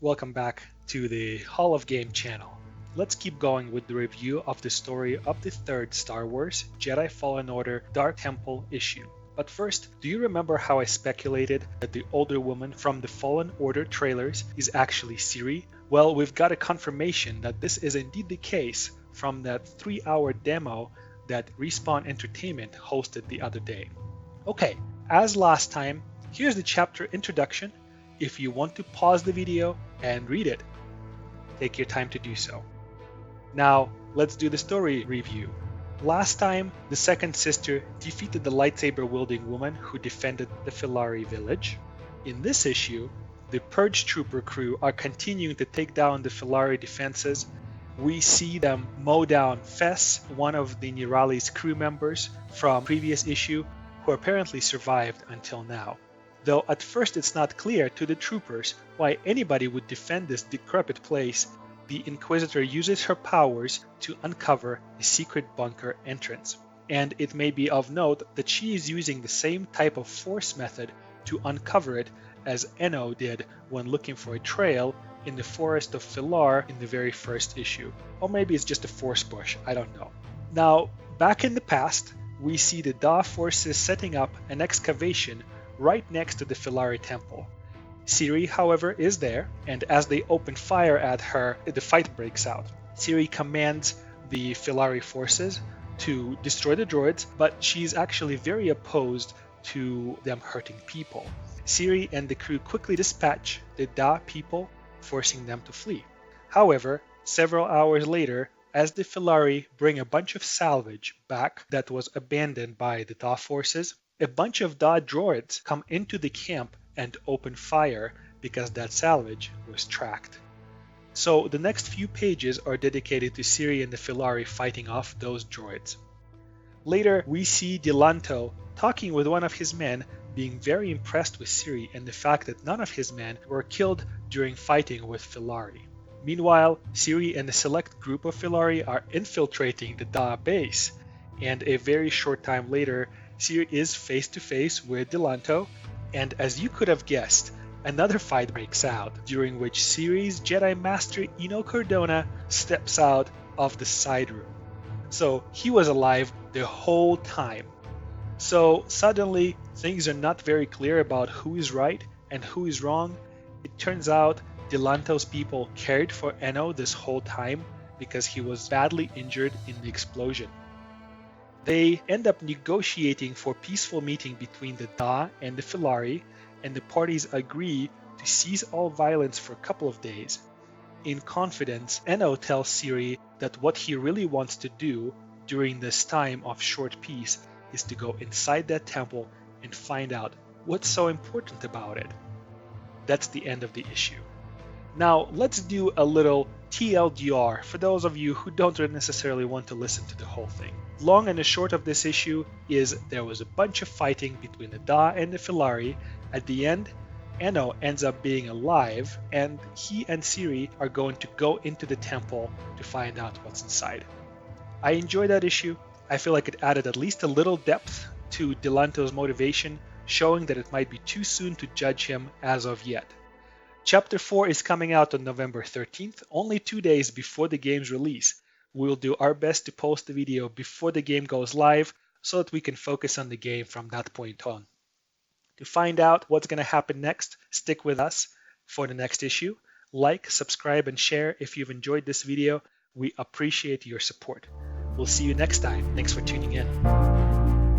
Welcome back to the Hall of Game channel. Let's keep going with the review of the story of the third Star Wars Jedi Fallen Order Dark Temple issue. But first, do you remember how I speculated that the older woman from the Fallen Order trailers is actually Ciri? Well, we've got a confirmation that this is indeed the case from that 3-hour demo that Respawn Entertainment hosted the other day. Okay, as last time, here's the chapter introduction. If you want to pause the video and read it, take your time to do so. Now, let's do the story review. Last time, the second sister defeated the lightsaber-wielding woman who defended the Filari village. In this issue, the Purge Trooper crew are continuing to take down the Filari defenses. We see them mow down Fess, one of the Nirali's crew members from previous issue, who apparently survived until now. Though at first it's not clear to the troopers why anybody would defend this decrepit place, the Inquisitor uses her powers to uncover a secret bunker entrance. And it may be of note that she is using the same type of force method to uncover it as Eno did when looking for a trail in the forest of Filar in the very first issue. Or maybe it's just a force bush, I don't know. Now, back in the past, we see the Da forces setting up an excavation right next to the Filari temple. Ciri, however, is there, and as they open fire at her, the fight breaks out. Ciri commands the Filari forces to destroy the droids, but she's actually very opposed to them hurting people. Ciri and the crew quickly dispatch the Da people, forcing them to flee. However, several hours later, as the Filari bring a bunch of salvage back that was abandoned by the Da forces, a bunch of Da droids come into the camp and open fire because that salvage was tracked. So the next few pages are dedicated to Ciri and the Filari fighting off those droids. Later, we see Delanto talking with one of his men, being very impressed with Ciri and the fact that none of his men were killed during fighting with Filari. Meanwhile, Ciri and a select group of Filari are infiltrating the Da base, and a very short time later, Ciri is face to face with Delanto, and as you could have guessed, another fight breaks out, during which Ciri's Jedi Master Eno Cardona steps out of the side room. So he was alive the whole time. So suddenly, things are not very clear about who is right and who is wrong. It turns out Delanto's people cared for Eno this whole time because he was badly injured in the explosion. They end up negotiating for peaceful meeting between the Da and the Filari, and the parties agree to cease all violence for a couple of days. In confidence, Eno tells Ciri that what he really wants to do during this time of short peace is to go inside that temple and find out what's so important about it. That's the end of the issue. Now, let's do a little TLDR for those of you who don't necessarily want to listen to the whole thing. Long and the short of this issue is there was a bunch of fighting between the Da and the Filari. At the end, Eno ends up being alive, and he and Ciri are going to go into the temple to find out what's inside. I enjoyed that issue. I feel like it added at least a little depth to Delanto's motivation, showing that it might be too soon to judge him as of yet. Chapter 4 is coming out on November 13th, only 2 days before the game's release. We'll do our best to post the video before the game goes live so that we can focus on the game from that point on. To find out what's going to happen next, stick with us for the next issue. Like, subscribe, and share if you've enjoyed this video. We appreciate your support. We'll see you next time. Thanks for tuning in.